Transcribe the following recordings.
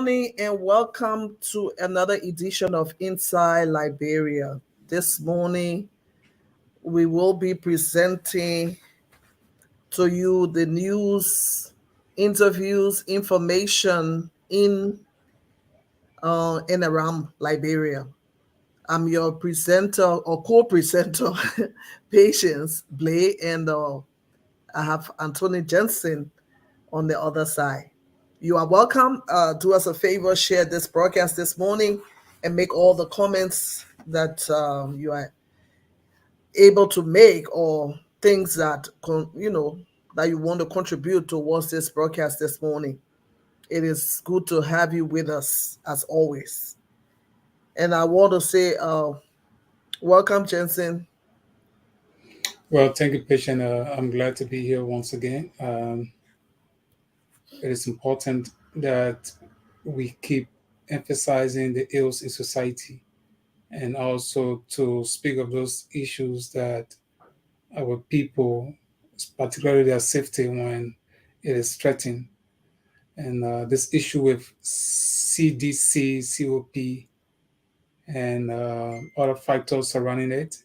morning and welcome to another edition of Inside Liberia. This morning, we will be presenting to you the news, interviews, information in and around Liberia. I'm your presenter or co-presenter, Patience Blay, and I have Anthony Jensen on the other side. You are welcome. Do us a favor, share this broadcast this morning, and make all the comments that you are able to make, or things that that you want to contribute towards this broadcast this morning. It is good to have you with us as always. And I want to say, welcome, Jensen. Well, thank you, Patient. I'm glad to be here once again. It is important that we keep emphasizing the ills in society and also to speak of those issues that our people, particularly their safety when it is threatened. And this issue with CDC-COP and other factors surrounding it,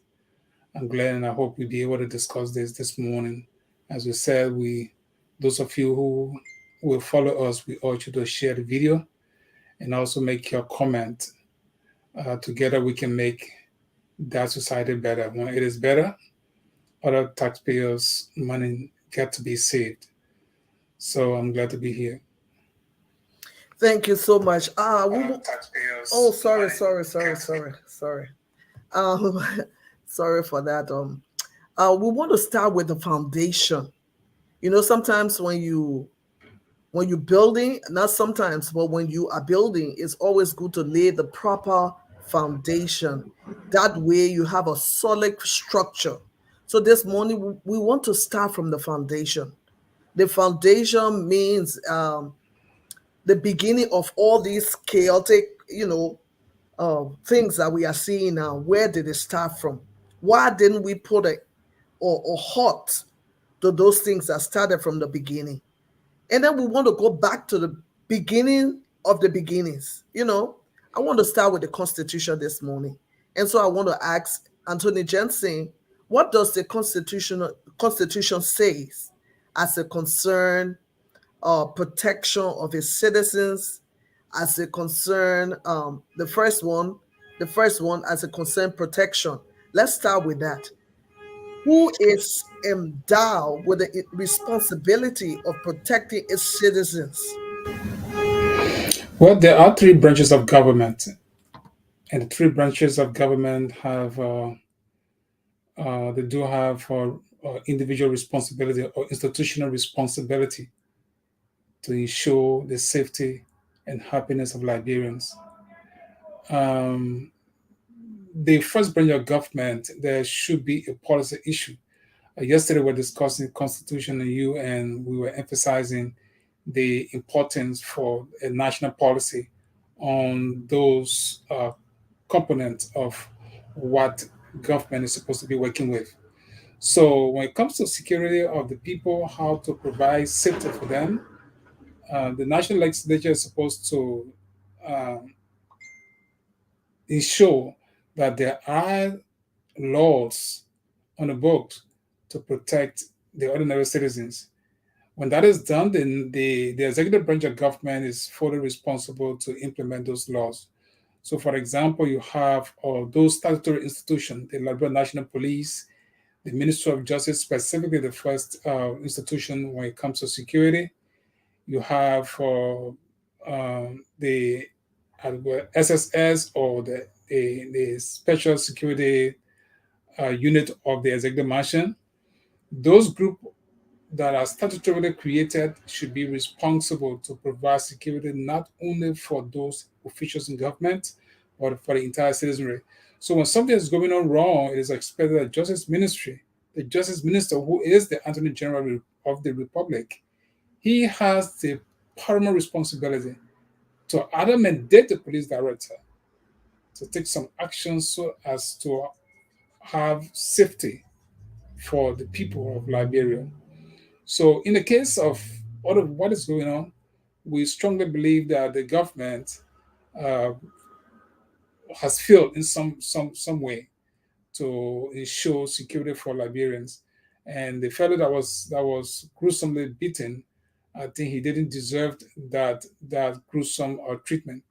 I'm glad and I hope we'll be able to discuss this morning. As we said, those of you who will follow us, we urge you to share the video and also make your comment. Together, we can make that society better. When it is better, other taxpayers' money get to be saved. So I'm glad to be here. Thank you so much. Oh, Taxpayers' sorry. Um, sorry for that. We want to start with the foundation. Sometimes when you building, not sometimes, but when you are building, it's always good to lay the proper foundation. That way, you have a solid structure. So this morning, we want to start from the foundation. The foundation means the beginning of all these chaotic, things that we are seeing now. Where did it start from? Why didn't we put a or halt to those things that started from the beginning? And then we want to go back to the beginning of the beginnings. I want to start with the Constitution this morning. And so I want to ask Anthony Jensen, what does the Constitution says as a concern protection of its citizens, as a concern the first one as a concern protection. Let's start with that. Who is endowed with the responsibility of protecting its citizens? Well, there are three branches of government, and the three branches of government they do have individual responsibility or institutional responsibility to ensure the safety and happiness of Liberians. Um, the first branch of government, there should be a policy issue. Yesterday, we were discussing Constitution and you, and we were emphasizing the importance for a national policy on those components of what government is supposed to be working with. So, when it comes to security of the people, how to provide safety for them, the national legislature is supposed to um, ensure that there are laws on the books to protect the ordinary citizens. When that is done, then the executive branch of government is fully responsible to implement those laws. So, for example, you have those statutory institutions, the Liberia National Police, the Ministry of Justice, specifically the first institution when it comes to security. You have the SSS, or the Special Security Unit of the Executive Mansion. Those groups that are statutorily created should be responsible to provide security not only for those officials in government, but for the entire citizenry. So when something is going on wrong, it is expected that the Justice Minister, who is the Attorney General of the Republic, he has the paramount responsibility to either mandate the police director to take some action so as to have safety for the people of Liberia. So, in the case of all of what is going on, we strongly believe that the government uh, has failed in some way to ensure security for Liberians. And the fellow that was gruesomely beaten, I think he didn't deserve that gruesome treatment.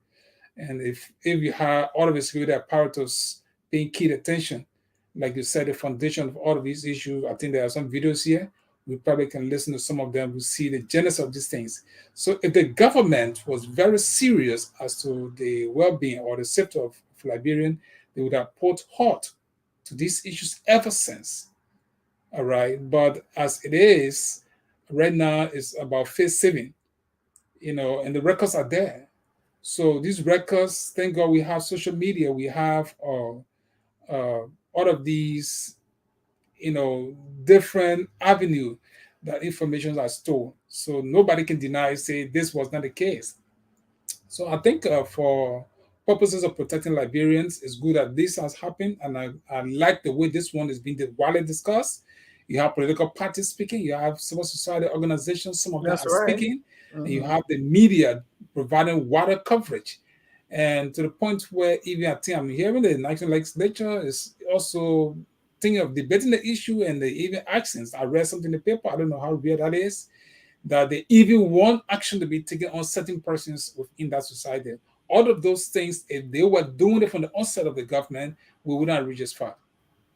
And if you have all of the security apparatus paying keen attention, like you said, the foundation of all of these issues, I think there are some videos here. We probably can listen to some of them to see the genesis of these things. So if the government was very serious as to the well-being or the safety of Liberian, they would have put hot to these issues ever since. All right. But as it is, right now it's about face saving, and the records are there. So these records, thank God we have social media, we have all of these, you know, different avenue that information are stored. So nobody can deny, say this was not the case. So I think for purposes of protecting Liberians, it's good that this has happened, and I like the way this one is being widely discussed. You have political parties speaking, you have civil society organizations, some of them That's are right. speaking, and you Hmm. have the media providing wider coverage. And to the point where even I think I'm hearing the national legislature is also thinking of debating the issue, and they even actions. I read something in the paper, I don't know how real that is, that they even want action to be taken on certain persons within that society. All of those things, if they were doing it from the onset of the government, we would not reach as far.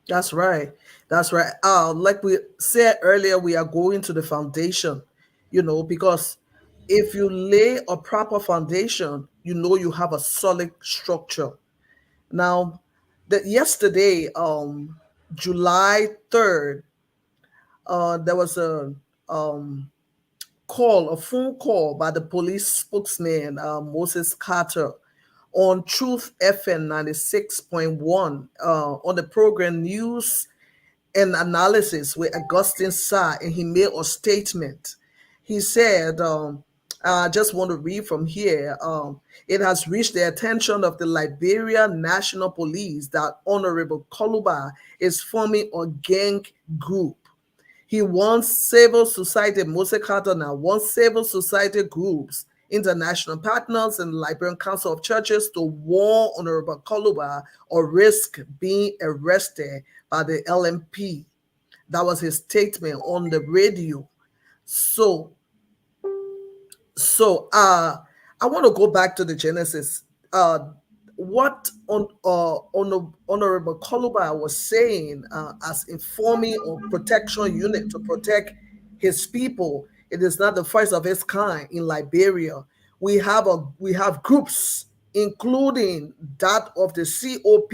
That's right. That's right. Like we said earlier, we are going to the foundation, because if you lay a proper foundation, you have a solid structure. Now, yesterday, July 3rd, there was um a phone call by the police spokesman, Moses Carter, on Truth FM 96.1, on the program News and Analysis with Augustine Sa, and he made a statement. He said, I just want to read from here. It has reached the attention of the Liberia National Police that Honorable Koluba is forming a gang group. He wants civil society, Mose Carter now wants civil society groups, international partners, and the Liberian Council of Churches to warn Honorable Koluba or risk being arrested by the LMP. That was his statement on the radio. So, so I want to go back to the Genesis. What Honorable Koluba was saying, as informing or protection unit to protect his people, it is not the first of its kind in Liberia. We have groups, including that of the COP,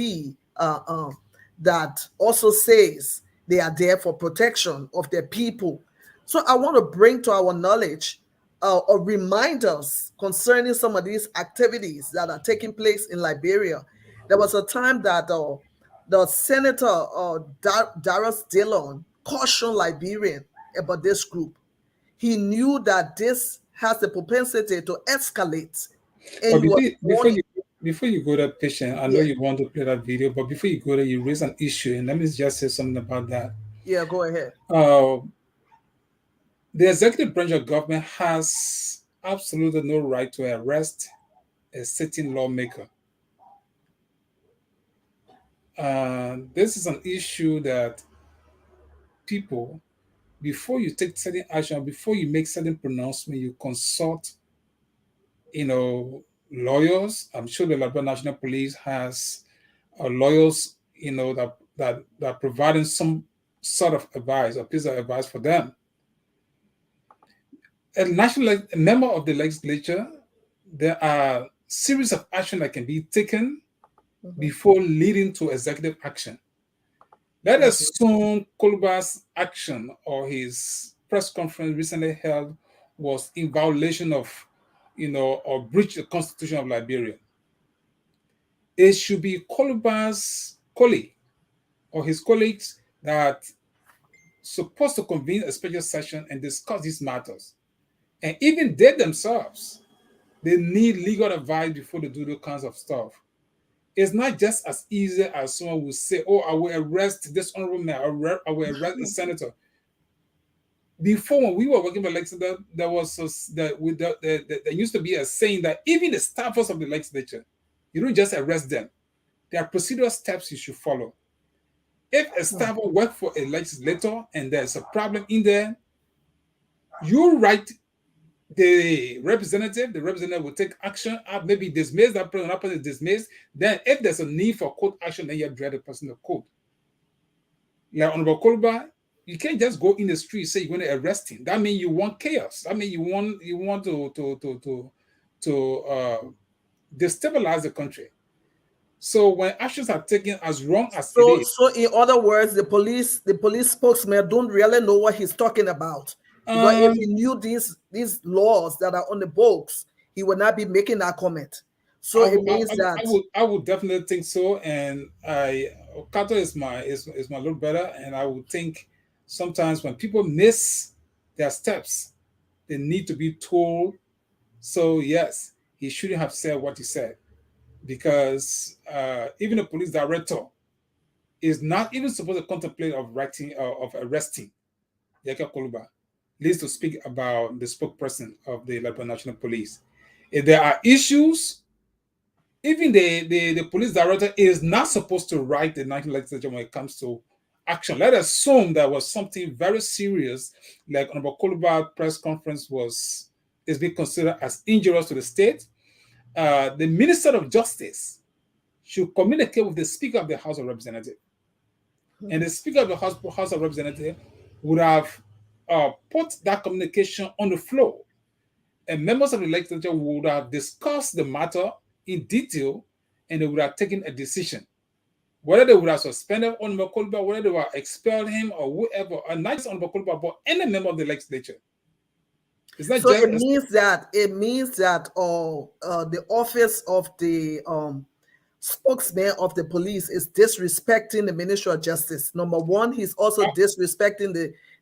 that also says they are there for protection of their people. So I want to bring to our knowledge, or remind us concerning some of these activities that are taking place in Liberia. There was a time that the Senator, Darius Dillon, cautioned Liberian about this group. He knew that this has the propensity to escalate, and But he was before warning. you before you go that patient, I know Yeah, you want to play that video, but before you go there, you raise an issue, and let me just say something about that. yeah, go ahead. Uh, the executive branch of government has absolutely no right to arrest a sitting lawmaker. This is an issue that people, before you take certain action, before you make certain pronouncement, you consult, lawyers. I'm sure the Liberia National Police has lawyers, that providing some sort of advice or piece of advice for them. A member of the legislature, there are series of action that can be taken Mhm. before leading to executive action. Let us Okay. assume Koluba's action or his press conference recently held was in violation of, or breach the Constitution of Liberia. It should be Koluba's colleague or his colleagues that supposed to convene a special session and discuss these matters. And even they themselves, they need legal advice before they do those kinds of stuff. It's not just as easy as someone will say, "Oh, I will arrest this honorable man. I will arrest a senator." Before, when we were working for legislature, there was there used to be a saying that even the staffers of the legislature, you don't just arrest them. There are procedural steps you should follow. If a staffer works for a legislator and there's a problem in there, you write the representative will take action, maybe dismiss that person, that person is dismissed. Then, if there's a need for court action, then you have to the person to court. Like Honorable Kolba, you can't just go in the street say you're going to arrest him. That means you want chaos. That means you want to destabilize the country. So when actions are taken as wrong as it is, so in other words, the police spokesman don't really know what he's talking about. Because if he knew these laws that are on the books, he would not be making that comment. So it means that I would definitely think so. And Kato is my little brother, and I would think sometimes when people miss their steps, they need to be told. So yes, he shouldn't have said what he said, because even a police director is not even supposed to contemplate of arresting Yaka Koluba. Needs to speak about the spokesperson of the Liberia National Police. If there are issues, even the police director is not supposed to write the national legislature when it comes to action. Let us assume there was something very serious, like Honorable Koluba press conference is being considered as injurious to the state. The Minister of Justice should communicate with the Speaker of the House of Representatives. And the Speaker of the House of Representatives would have put that communication on the floor. And members of the legislature would have discussed the matter in detail, and they would have taken a decision. Whether they would have suspended Honorable Koluba, whether they would have expelled him or whoever, and not just Honorable Koluba, but any member of the legislature. It's not so just it means that the office of the spokesman of the police is disrespecting the Ministry of Justice. Number one, he's also disrespecting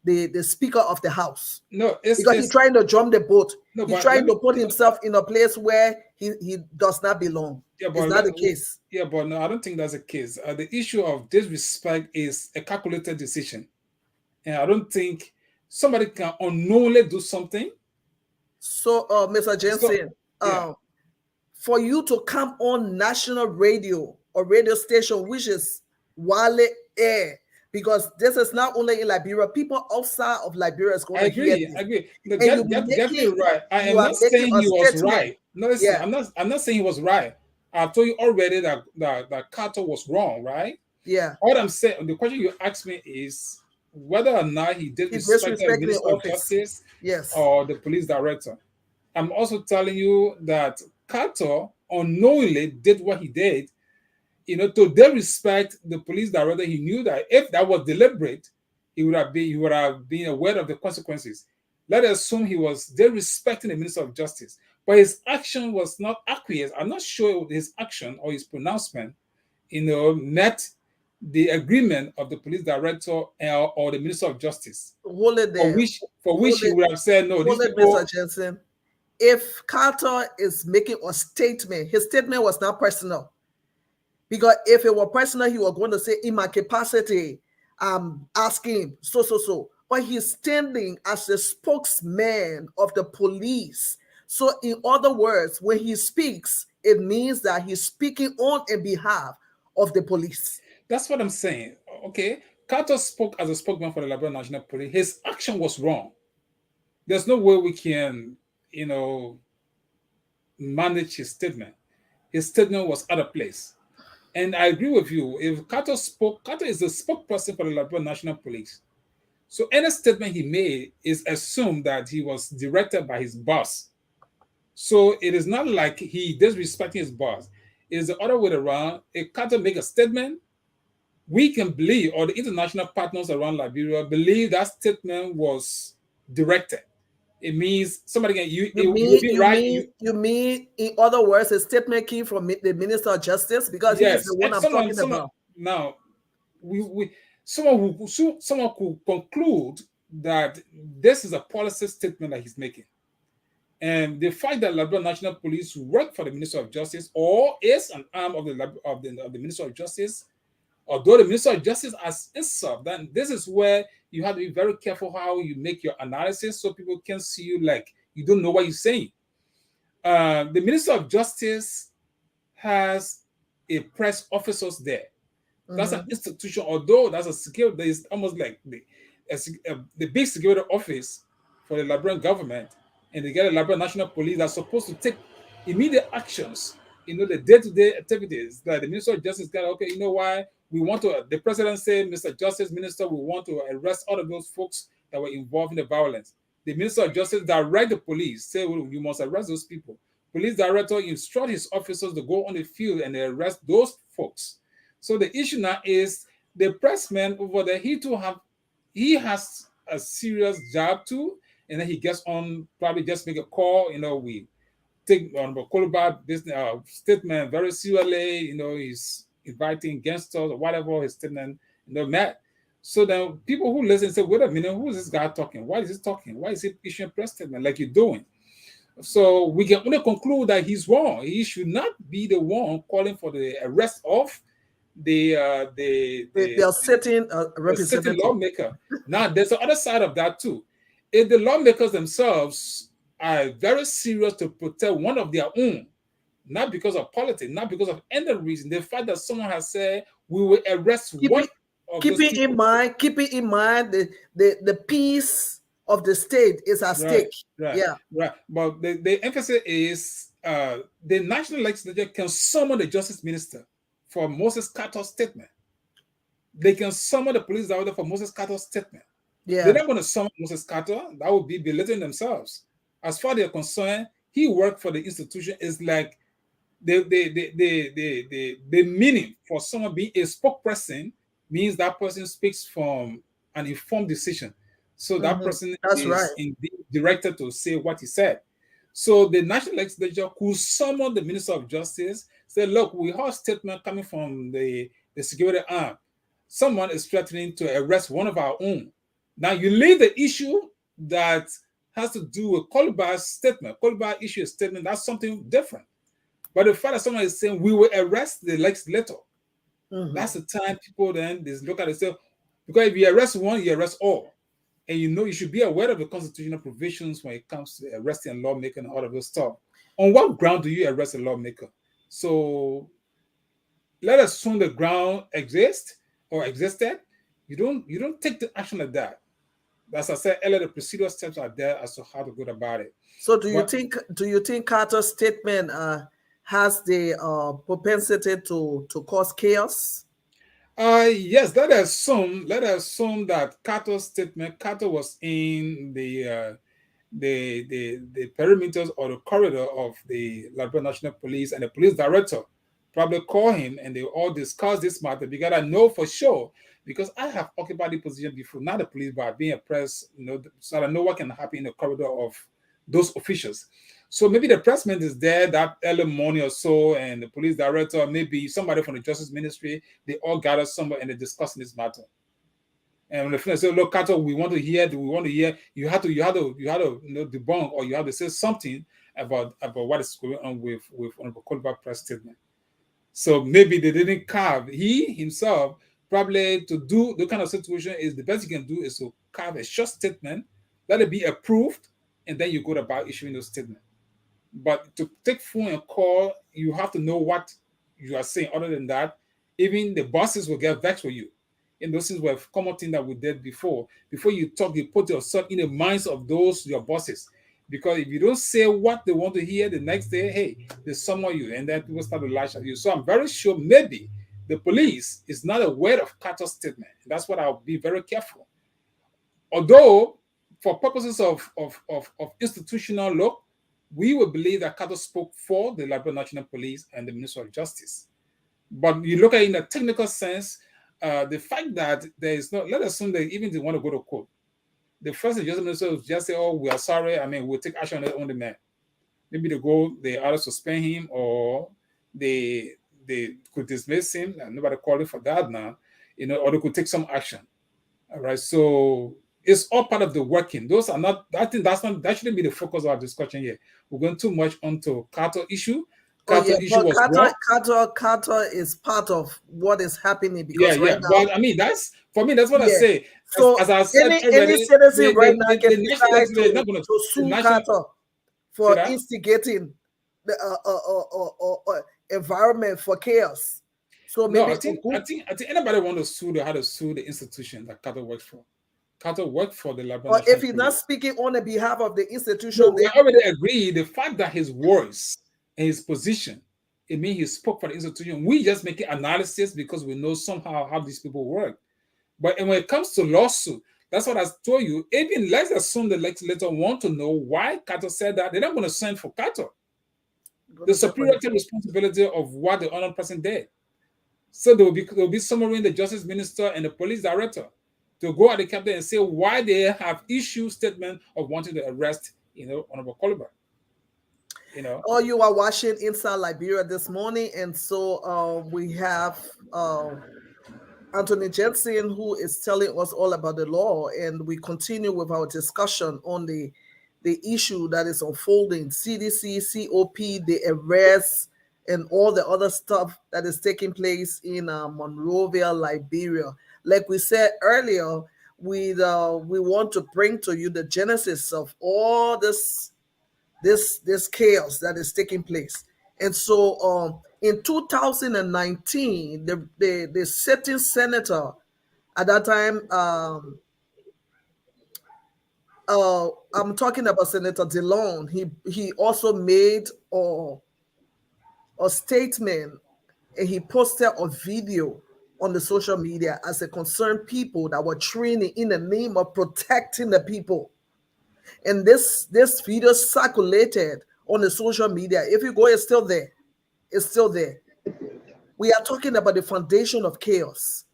the Speaker of the House. No, because he's trying to jump the boat. No, he's trying to put himself in a place where he does not belong. Yeah, but is that the case? Yeah, but no, I don't think that's the case. The issue of disrespect is a calculated decision. And I don't think somebody can unknowingly do something. So, Mr. Jensen, for you to come on national radio or radio station, which is Wale Air, because this is not only in Liberia, people outside of Liberia is going to hear this. I agree. No, definitely right. I am not saying he was right. No, listen, I'm not saying he was right. I told you already that Carter was wrong, right? Yeah. What I'm saying, the question you asked me is whether or not he did respect the Minister of Justice, or the police director. I'm also telling you that Carter unknowingly did what he did, to disrespect the police director. He knew that if that was deliberate, he would have been aware of the consequences. Let us assume he was disrespecting the Minister of Justice, but his action was not acquiesced. I'm not sure his action or his pronouncement, met the agreement of the police director or the Minister of Justice. Hold it there. For which he would have said no. Hold it, Mr. Jensen. If Carter is making a statement, his statement was not personal. Because if it were personal, he was going to say, in my capacity, I'm asking so. But he's standing as the spokesman of the police. So in other words, when he speaks, it means that he's speaking on behalf of the police. That's what I'm saying. Okay. Carter spoke as a spokesman for the Liberia National Police. His action was wrong. There's no way we can, manage his statement. His statement was out of place. And I agree with you. If Carter is the spokesperson for the Liberia National Police. So any statement he made is assumed that he was directed by his boss. So it is not like he disrespecting his boss. It is the other way around. If Carter make a statement, we can believe, or the international partners around Liberia believe that statement was directed. It means somebody can you mean in other words, a statement came from the Minister of Justice, because he is the one I'm talking about. Now, someone could conclude that this is a policy statement that he's making, and the fact that Liberia National Police work for the Minister of Justice or is an arm of the Minister of Justice, although the Minister of Justice has himself, then this is where you have to be very careful how you make your analysis so people can see you like you don't know what you're saying. The Minister of Justice has a press officers there. That's an Mm-hmm. institution, although that's a security, it's almost like the big security office for the Liberian government, and they get a Liberian National Police that's supposed to take immediate actions, the day-to-day activities. Like the Minister of Justice got, okay, you know why? We want to, the president said, Mr. Justice Minister, we want to arrest all of those folks that were involved in the violence. The Minister of Justice direct the police, say, well, you must arrest those people. Police director instruct his officers to go on the field and arrest those folks. So the issue now is the pressman over there, he has a serious job too, and then he gets on, probably just make a call, we take on the Koluba business statement very seriously, he's inviting gangsters or whatever his statement, met. So then people who listen say, wait a minute, who is this guy talking? Why is he talking? Why is he issuing a press statement like you're doing? So we can only conclude that he's wrong. He should not be the one calling for the arrest of the uh, the They the, are sitting the sitting representative. lawmaker. Now there's the other side of that too. If the lawmakers themselves are very serious to protect one of their own, not because of politics, not because of any reason, the fact that someone has said we will arrest one Keeping of those keeping in people. mind, the peace of the state is at Right, stake. right, Yeah. right. But the emphasis is the national legislature can summon the justice minister for Moses Carter's statement. They can summon the police director for Moses Carter's statement. They're Yeah. not going to summon Moses Carter. That would be belittling themselves. As far as they're concerned, he worked for the institution. Is like the meaning for someone being a spokesperson means that person speaks from an informed decision. So that Hmm. person That's right. is indeed directed to say what he said. So the national legislature could summon the Minister of Justice, say, look, we have a statement coming from the security arm. Someone is threatening to arrest one of our own. Now you leave the issue that has to do with Koluba's statement. Koluba issued a statement, that's something different. But the fact that someone is saying we will arrest the legislator, Hmm. that's the time people then they look at it and say, because if you arrest one, you arrest all. And you should be aware of the constitutional provisions when it comes to arresting a lawmaker and all of this stuff. On what ground do you arrest a lawmaker? So let us assume the ground exists or existed. You don't take the action like that. As I said earlier, the procedural steps are there as to how to go about it. So But do you think Carter's statement has the propensity to cause chaos? yes, let us assume that Carter's statement, Carter was in the perimeters or the corridor of the Liberia National Police, and the police director probably call him and they all discuss this matter, because I know for sure, because I have occupied the position before, not the police, but being a press, so I know what can happen in the corridor of those officials. So maybe the pressman is there that early morning or so, and the police director, maybe somebody from the Justice Ministry, they all gather somewhere and they're discussing this matter. And when the friend say, "Look, Kato, we want to hear," you have to debunk, or you have to say something about what is going on with Honorable Kolba press statement. So maybe they didn't carve. He himself probably to do the kind of situation is the best you can do is to carve a short statement, let it be approved, and then you go about issuing those statements. But to take phone and call, you have to know what you are saying. Other than that, even the bosses will get vexed with you. And those things were common thing that we did before. Before you talk, you put yourself in the minds of those your bosses. Because if you don't say what they want to hear the next day, hey, they summon you, and then people start to lash at you. So I'm very sure maybe the police is not aware of Carter's statement. That's what I'll be very careful. Although, for purposes of institutional law, we will believe that Carter spoke for the Liberal National Police and the Minister of Justice. But you look at it in a technical sense, the fact that there is no, let us assume that even if they want to go to court, the first adjustment minister will just say, oh, we are sorry. I mean, we'll take action on the man. Maybe they either suspend him, or they could dismiss him. And nobody called it for that now, or they could take some action. All right. So it's all part of the working. Those are not, I think that shouldn't be the focus of our discussion here. We're going too much onto Carter issue. Oh Carter yeah, issue but was wrong. Carter is part of what is happening Yeah, because right yeah. now, But I mean, that's for me. That's what I yeah. say. So As I said any already, citizen right now can the national decide legislature is not going to to the sue national. Carter Say for that. instigating the environment for chaos. So No, maybe a group, I think anybody want to sue, they had to sue the institution that Carter works for. Carter worked for the Liberal or if National he's not Police. speaking on the behalf of the No, institution, we then already agree. The fact that his voice and his position, it means he spoke for the institution. We just make an analysis because we know somehow how these people work. But when it comes to lawsuit, that's what I told you. Even let's assume the legislator want to know why Carter said that. They're not going to send for Carter. I'm going The to check on it. superiority responsibility of what the other person did. So there will be somewhere in the justice minister and the police director to go at the captain and say why they have issued statement of wanting to arrest, Honorable Colbert. Oh, you are watching Inside Liberia this morning, and so we have Anthony Jensen, who is telling us all about the law, and we continue with our discussion on the issue that is unfolding: CDC-COP, the arrests, and all the other stuff that is taking place in Monrovia, Liberia. Like we said earlier, we want to bring to you the genesis of all this chaos that is taking place. And so in 2019, the sitting senator at that time, I'm talking about Senator DeLone, he also made a statement, and he posted a video on the social media as a concerned people that were training in the name of protecting the people. And this video circulated on the social media. If you go, it's still there. It's still there. We are talking about the foundation of chaos.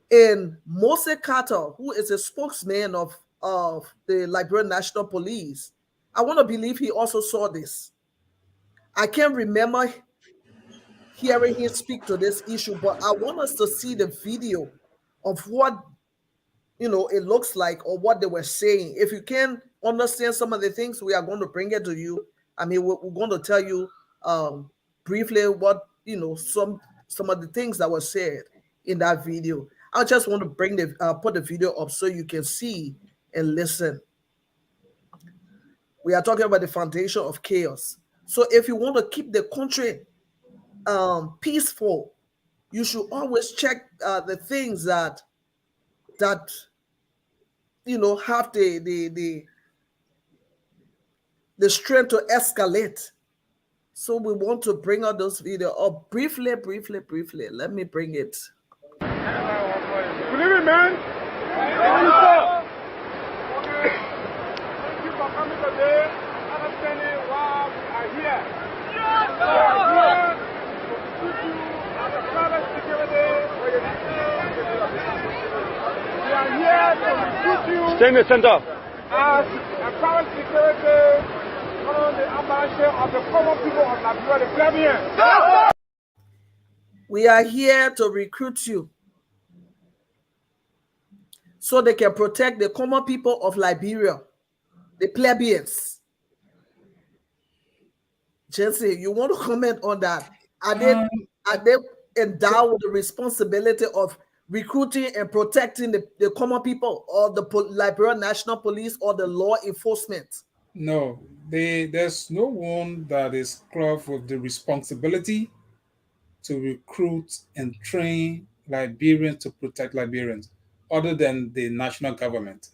And Mose Carter, who is a spokesman of the Liberian National Police, I want to believe he also saw this. I can't remember hearing him speak to this issue, but I want us to see the video of what it looks like, or what they were saying. If you can understand some of the things, we are going to bring it to you. I mean, we're going to tell you briefly what some of the things that were said in that video. I just want to bring put the video up so you can see and listen. We are talking about the foundation of chaos. So if you want to keep the country peaceful, you should always check the things that have the strength to escalate. So we want to bring out those video up briefly. Let me bring it. Good evening, man. Thank you for coming today, understanding why we are here. Yes, sir. We are here to put you as a private security for your We are here to recruit you. Stay in the center. As a private security on the ambassador of the common people of Liberia, the plebeians. We are here to recruit you so they can protect the common people of Liberia, the plebeians. Jesse, you want to comment on that? Are they endowed with the responsibility of recruiting and protecting the common people, or the Liberian National Police, or the law enforcement? No, there's no one that is clothed with the responsibility to recruit and train Liberians to protect Liberians, other than the national government.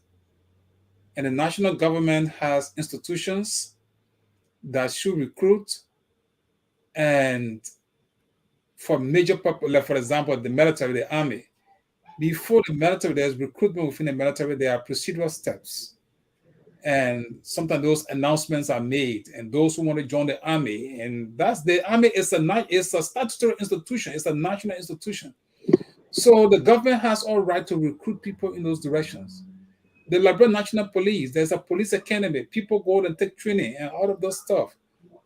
And the national government has institutions that should recruit, and for major purpose, like for example, the military, the army. Before the military, there's recruitment within the military, there are procedural steps. And sometimes those announcements are made, and those who want to join the army, and that's the army is a statutory institution, it's a national institution. So the government has all right to recruit people in those directions. The Liberian National Police, there's a police academy, people go and take training and all of those stuff.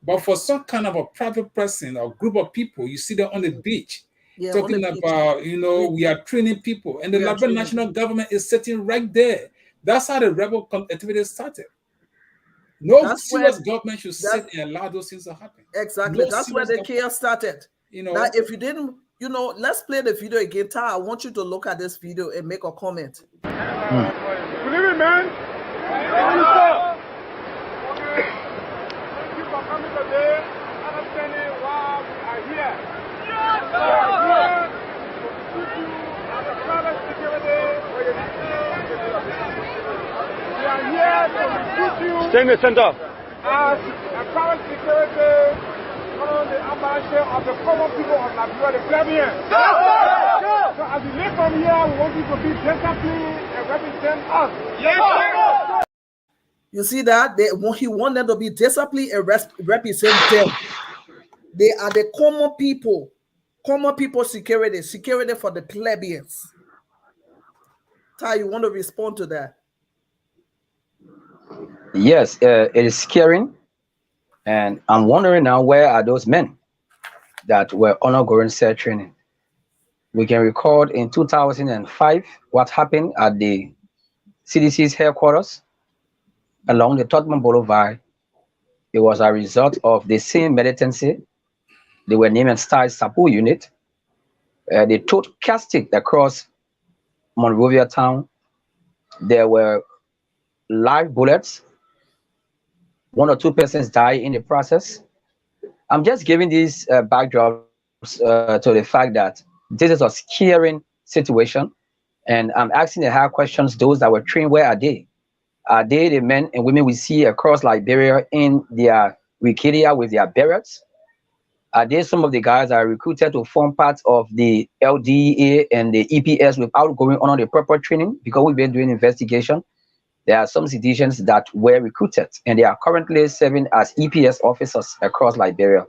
But for some kind of a private person or group of people, you see them on the beach talking about, we are training people, and the Liberian national government is sitting right there. That's how the rebel activity started. No That's serious where government should sit and allow those things to happen. exactly. No That's where serious the government, chaos started. you know. Now, if you didn't, let's play the video again. Tara, I want you to look at this video and make a comment. Believe it, man. Thank you, sir. Thank you for coming today, understanding why we are here. We are here to teach you as a private security. We are here to recruit you. Stay in the center. As a private security on the ambassador of the common people of Liberia, the plebeians. So as you live from here, we want you to be disciplined and represent us. Yes, sir. You see that he want them to be disciplined and represent them. They are the common people security for the plebeians. Ty, you want to respond to that? Yes, it is scaring. And I'm wondering now, where are those men that were undergoing SER training? We can recall in 2005 what happened at the CDC's headquarters along the Tottenham Boulevard. It was a result of the same militancy. They were named and styled Sapu unit. They took casting across Monrovia town. There were live bullets. 1 or 2 persons died in the process. I'm just giving these backdrops to the fact that this is a scaring situation, and I'm asking the hard questions. Those that were trained, where are they? Are they the men and women we see across Liberia in their regalia with their berets? Are they some of the guys that are recruited to form part of the LDA and the EPS without going on the proper training? Because we've been doing investigation. There are some citizens that were recruited and they are currently serving as EPS officers across Liberia.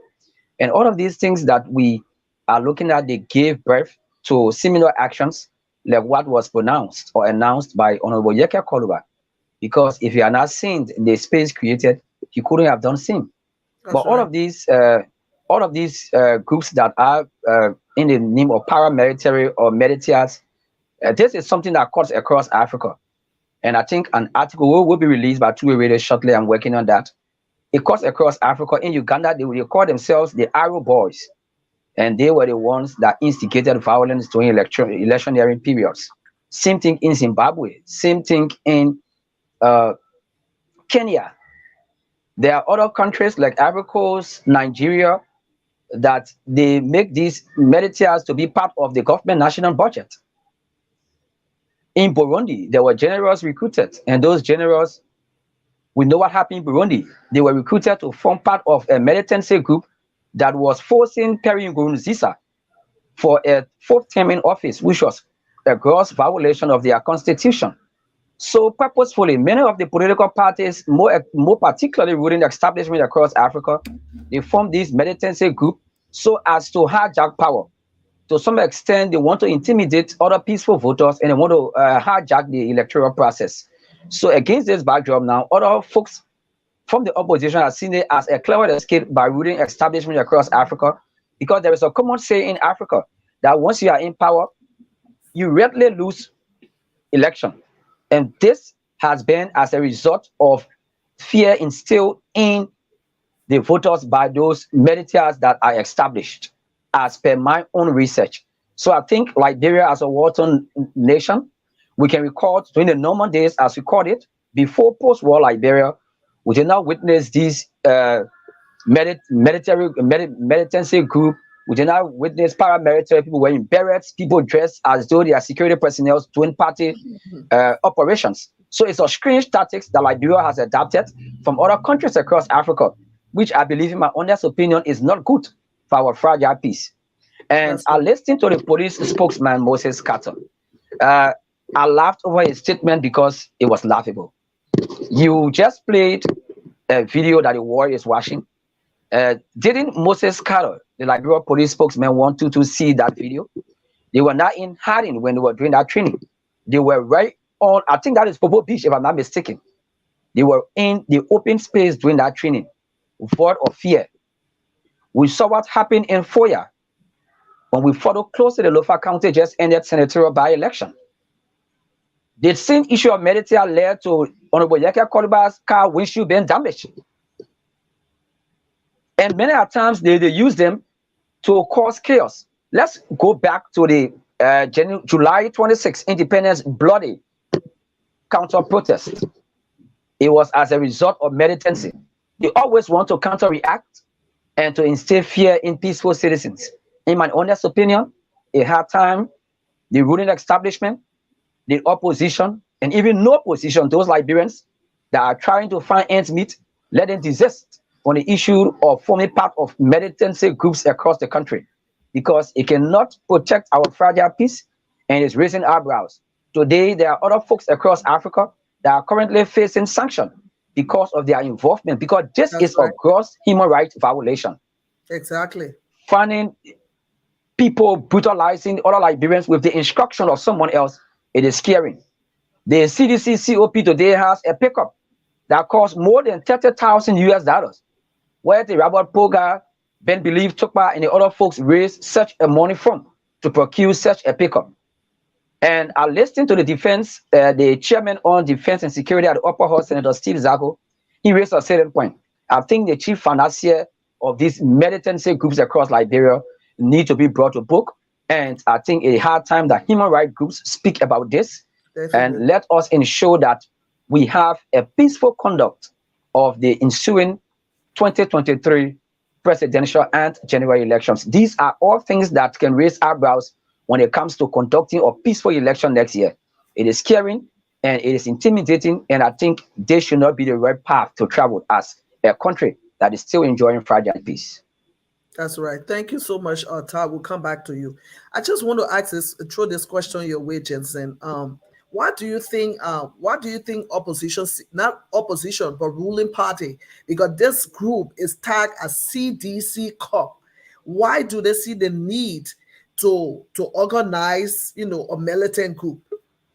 And all of these things that we are looking at, they gave birth to similar actions like what was pronounced or announced by Honorable Yeke Koluba. Because if you are not seeing the space created, you couldn't have done same. But all of these groups that are in the name of paramilitary or militias, this is something that cuts across Africa. And I think an article will be released by two Radio shortly. I'm working on that. It cuts across Africa. In Uganda, they call themselves the Arrow Boys. And they were the ones that instigated violence during electioneering periods. Same thing in Zimbabwe. Same thing in Kenya. There are other countries like Ivory Coast, Nigeria, that they make these militias to be part of the government national budget. In Burundi, there were generals recruited, and those generals, we know what happened in Burundi. They were recruited to form part of a militancy group that was forcing Pierre Nkurunziza for a 4th term in office, which was a gross violation of their constitution. So purposefully, many of the political parties, more particularly ruling the establishment across Africa, they formed this militancy group so as to hijack power. To some extent, they want to intimidate other peaceful voters and they want to hijack the electoral process. So against this backdrop now, other folks from the opposition are seen it as a clever escape by ruling establishment across Africa, because there is a common saying in Africa that once you are in power, you rarely lose election. And this has been as a result of fear instilled in the voters by those militias that are established, as per my own research. So I think Liberia as a war-torn nation, we can recall during the Norman days, as we called it, before post-war Liberia, we did not witness these militancy group. We did not witness paramilitary people wearing berets, people dressed as though they are security personnel doing party operations. So it's a strange tactics that Liberia has adapted from other countries across Africa, which I believe, in my honest opinion, is not good for our fragile peace. And I listened to the police spokesman, Moses Carter. I laughed over his statement because it was laughable. You just played a video that the war is watching. Didn't Moses Carter, the Liberia police spokesman, want to see that video? They were not in hiding when they were doing that training. They were right on, I think that is Popo Beach, if I'm not mistaken. They were in the open space doing that training, void of fear. We saw what happened in Foya when we followed closely the Lofa County just ended senatorial by-election. The same issue of military led to Honorable Yaka Koliba's car windshield being damaged. And many a times they use them to cause chaos. Let's go back to the July 26 Independence bloody counter protest. It was as a result of militancy. They always want to counter-react and to instill fear in peaceful citizens. In my honest opinion, it had time, the ruling establishment, the opposition, and even no opposition, those Liberians that are trying to find ends meet, let them desist on the issue of forming part of militancy groups across the country, because it cannot protect our fragile peace and is raising eyebrows. Today, there are other folks across Africa that are currently facing sanction because of their involvement, because this That's is right. a gross human rights violation. Exactly. Finding people brutalizing other Liberians with the instruction of someone else, it is scary. The CDC-COP today has a pickup that costs more than 30,000 US dollars, where the Robert Poga, Ben Believe, Tukpa, and the other folks raised such a money from to procure such a pickup. And I listened to the chairman on defense and security at the upper house, Senator Steve Zago. He raised a certain point. I think the chief financier of these militancy groups across Liberia need to be brought to book. And I think it had time that human rights groups speak about this Definitely. and let us ensure that we have a peaceful conduct of the ensuing 2023 presidential and general elections. These are all things that can raise eyebrows when it comes to conducting a peaceful election next year. It is scaring and it is intimidating, and I think they should not be the right path to travel as a country that is still enjoying fragile peace. That's right. Thank you so much, Todd. We'll come back to you. I just want to ask this, throw this question your way, Jensen. What do you think? What do you think opposition, not opposition, but ruling party, because this group is tagged as CDC-COP. Why do they see the need to organize, a militant group?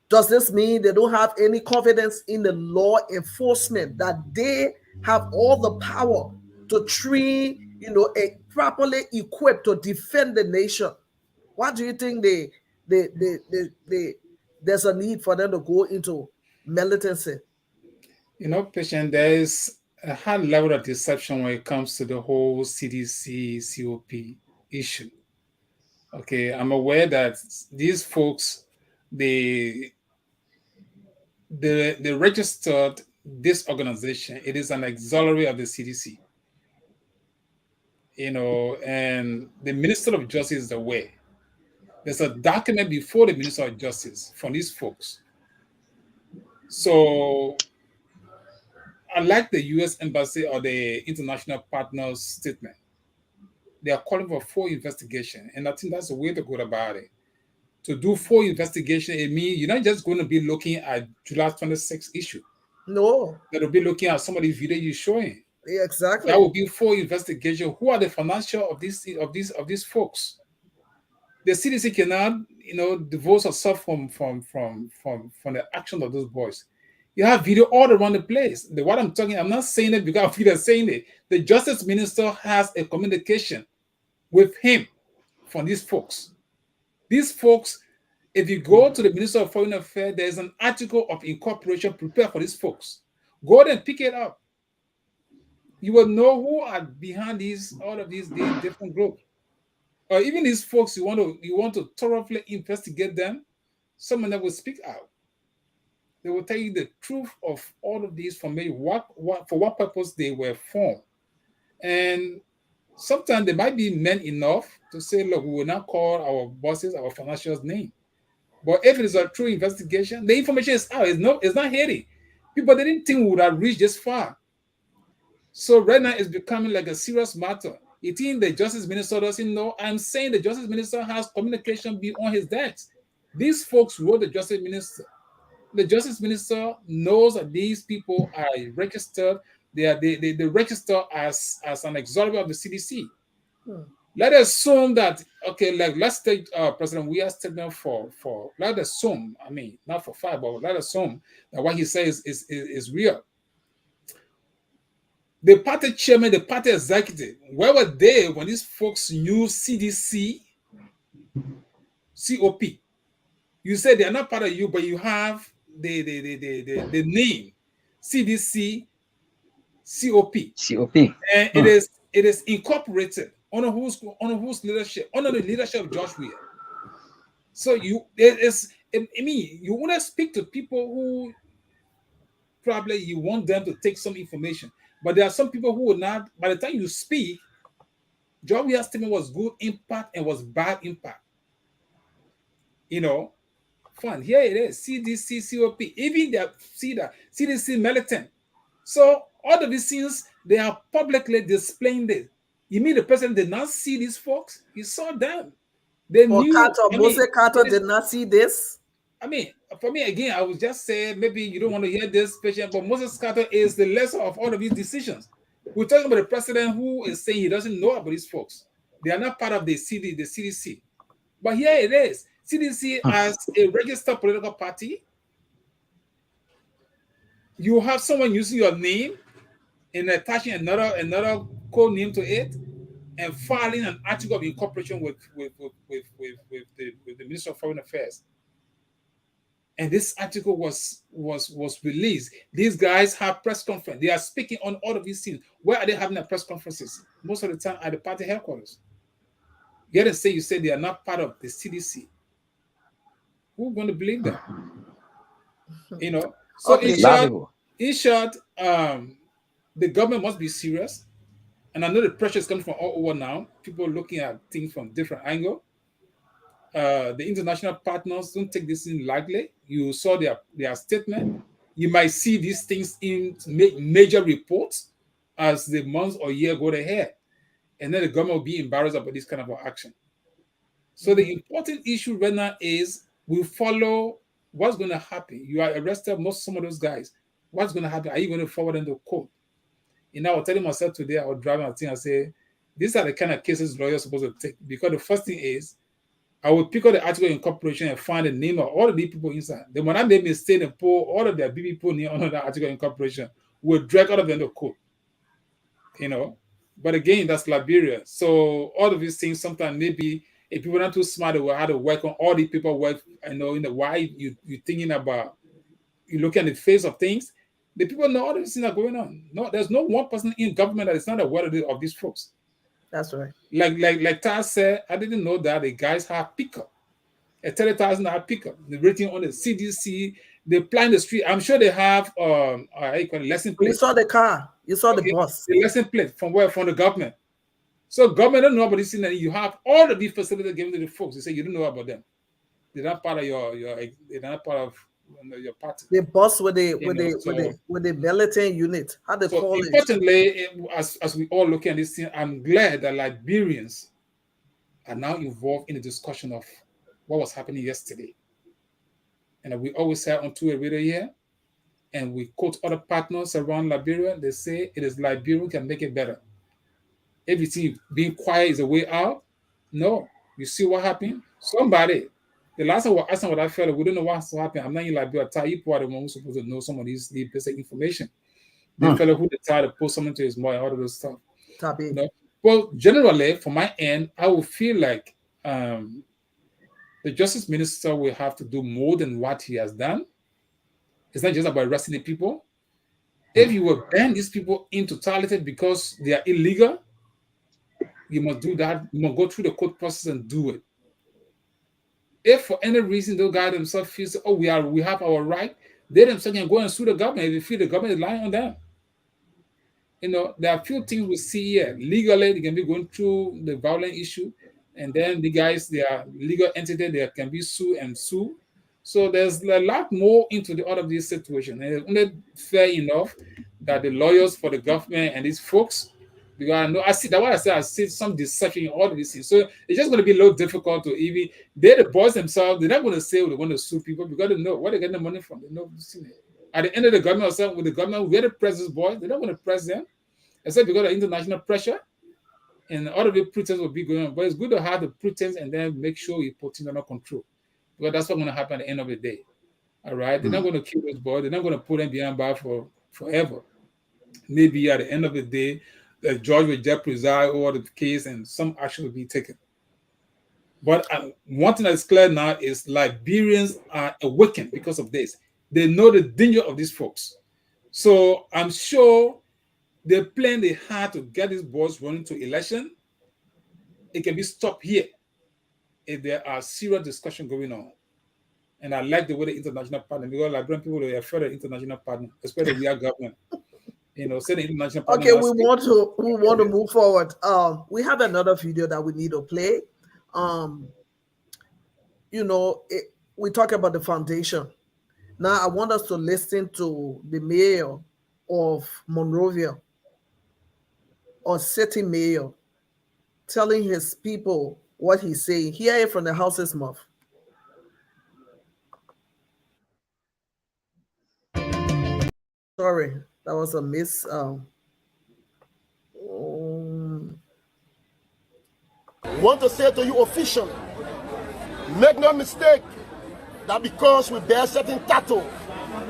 Does this mean they don't have any confidence in the law enforcement, that they have all the power to treat, properly equipped to defend the nation? Why do you think there's a need for them to go into militancy? Patient, there is a high level of deception when it comes to the whole CDC-COP issue. Okay, I'm aware that these folks, they registered this organization. It is an auxiliary of the CDC. And the Minister of Justice is aware. There's a document before the Minister of Justice from these folks. So, unlike the U.S. Embassy or the international partners' statement, they are calling for full investigation. And I think that's the way to go about it. To do full investigation, it means you're not just going to be looking at July 26th issue. No. That will be looking at some of the video you're showing. Yeah, exactly. That will be full investigation. Who are the financial of these folks? The CDC cannot divorce herself from the action of those boys. You have video all around the place. What I'm talking, I'm not saying it because I'm saying it. The Justice Minister has a communication with him from these folks. These folks, if you go to the Minister of Foreign Affairs, there's an article of incorporation prepared for these folks. Go ahead and pick it up. You will know who are behind all of these different groups. Or even these folks, you want to thoroughly investigate them, someone that will speak out. They will tell you the truth of all of these from maybe for what purpose they were formed. And sometimes they might be men enough to say, look, we will not call our bosses, our financials name. But if it is a true investigation, the information is out. It's not hidden. People didn't think we would have reached this far. So right now it's becoming like a serious matter. You think the Justice Minister doesn't know? I'm saying the Justice Minister has communication beyond his desk. These folks wrote the Justice Minister. The Justice Minister knows that these people are registered. They register as an auxiliary of the CDC. Let us assume that, okay, like let's take President Weah's statement for let's assume, I mean, not for five, but let's assume that what he says is real. The party chairman, the party executive, where were they when these folks knew CDC-COP? You said they are not part of you, but you have the name. CDC-COP, COP. and it is incorporated under whose leadership, under the leadership of George Weah. So I mean, you want to speak to people who probably you want them to take some information, but there are some people who will not. By the time you speak, George Weah's statement was good impact and was bad impact. You know, fun. Here it is, CDC-COP. Even the CDC militant. So all of these things, they are publicly displaying this. You mean the president did not see these folks? He saw them. They For knew. Carter, Mose Carter did not see this. I mean, for me, again, I would just say maybe you don't want to hear this patient, but Moses Carter is the lesser of all of these decisions. We're talking about the president who is saying he doesn't know about these folks. They are not part of the CDC. But here it is. CDC as a registered political party. You have someone using your name and attaching another code name to it and filing an article of incorporation with the Minister of Foreign Affairs. And this article was released. These guys have press conference. They are speaking on all of these things. Where are they having their press conferences? Most of the time at the party headquarters. You say they are not part of the CDC. Who's going to believe that? You know. So Okay. in short, the government must be serious. And I know the pressure is coming from all over now. People looking at things from different angles. The international partners don't take this in lightly. You saw their statement. You might see these things in major reports as the months or year go ahead. And then the government will be embarrassed about this kind of action. So the important issue right now is we follow what's going to happen. You are arrested, some of those guys. What's going to happen? Are you going to forward them to court? You know, I was telling myself today, I was driving a thing, I say, these are the kind of cases lawyers are supposed to take. Because the first thing is, I will pick up the article of incorporation and find the name of all of the people inside. Then when I made mistake and pull all of their people name under the article of incorporation, we'll drag all of them to court. You know? But again, that's Liberia. So all of these things, sometimes maybe if people are not too smart, they will have to work on all the paperwork. I know in the why you're thinking about, you look at the face of things, the people know all of these things are going on. No, there's no one person in government that is not aware of these folks. That's right. Like Taz said, I didn't know that the guys have pickup. A $30,000 pickup. They're rating on the CDC. They plan the street. I'm sure they have lesson plate. You saw the car. You saw the bus. The lesson plate from where? From the government. So government don't know about this thing, and you have all of these facilities given to the folks. They say you don't know about them. They're not part of they're not part of your party. The bus with the militant unit. How they call it? Importantly, as we all look at this thing, I'm glad that Liberians are now involved in the discussion of what was happening yesterday. And we always say on a radio here, and we quote other partners around Liberia, they say it is Liberia can make it better. Everything being quiet is a way out. No, you see what happened? Somebody, the last time we asked what I felt, we don't know what's happened. I'm not in Liberia. People are the ones supposed to know some of these basic information. The fellow who decided to post something to his mother, all of those stuff. You know? Well, generally, from my end, I would feel like the justice minister will have to do more than what he has done. It's not just about arresting the people. If you will ban these people in totality because they are illegal, you must do that. You must go through the court process and do it. If for any reason those guys themselves feel, oh, we have our right, they themselves can go and sue the government if they feel the government is lying on them. You know, there are a few things we see here. Legally, they can be going through the violent issue, and then the guys, they are legal entity, they can be sued and sue. So there's a lot more into all of these situations. And it's only fair enough that the lawyers for the government and these folks, because I know I see some deception in all of these things. So it's just going to be a little difficult to even the boys themselves, they're not going to say they want to sue people because they know where they're getting the money from. They know at the end of the government itself, with the government, we're the president's boys, they're not going to press them, except because of international pressure. And all of the pretense will be going on. But it's good to have the pretense and then make sure you put things under control. Because that's what's going to happen at the end of the day. All right? They're not going to kill those boys. They're not going to put them behind bars for forever. Maybe at the end of the day, the judge will just preside over the case and some action will be taken. But one thing that is clear now is Liberians are awakened because of this. They know the danger of these folks. So I'm sure the plan they had to get these boys running to election, it can be stopped here if there are serious discussion going on. And I like the way the international partner, because Liberian people, they are afraid of international partner, especially we are government. Say the international partner. Okay, we want to move forward. We have another video that we need to play. We talk about the foundation. Now I want us to listen to the mayor of Monrovia, or city mayor, telling his people what he's saying. Hear it from the house's mouth. Sorry, that was a miss. Want to say to you officially, make no mistake that because we bear certain title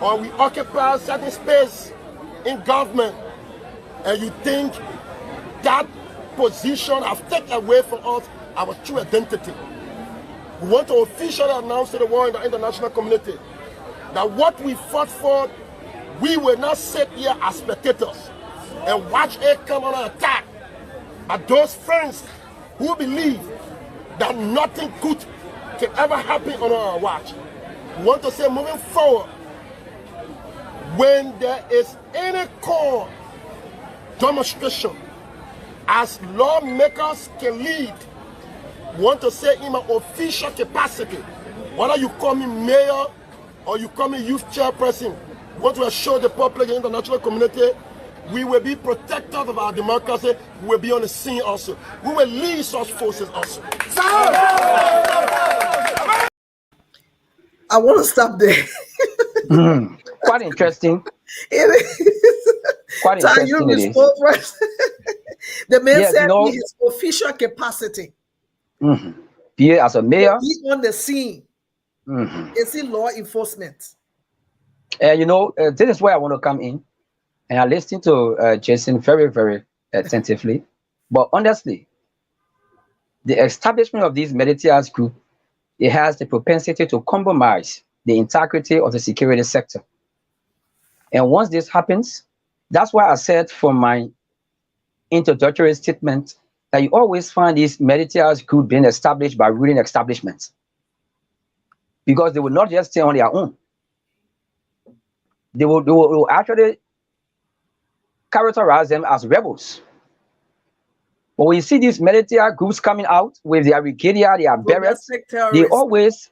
or we occupy certain space in government, and you think that position has taken away from us our true identity. We want to officially announce to the world and the international community that what we fought for, we will not sit here as spectators and watch it come on an attack. But those friends who believe that nothing good can ever happen on our watch. We want to say, moving forward, when there is any call demonstration, as lawmakers can lead, we want to say in my official capacity, whether you call me mayor or you call me youth chairperson, we want to assure the public and international community we will be protectors of our democracy. We will be on the scene also. We will lead such forces also. I want to stop there. Quite interesting. It is. Quite interesting. You spoke first. The man said in his official capacity. Pierre, as a mayor, he's on the scene. Is it law enforcement? This is where I want to come in. And I listened to Jason very, very attentively. But honestly, the establishment of these military group, it has the propensity to compromise the integrity of the security sector. And once this happens, that's why I said from my introductory statement that you always find these military group being established by ruling establishments, because they will not just stay on their own. They will actually characterize them as rebels. But when you see these military groups coming out with their regalia, their berets, they always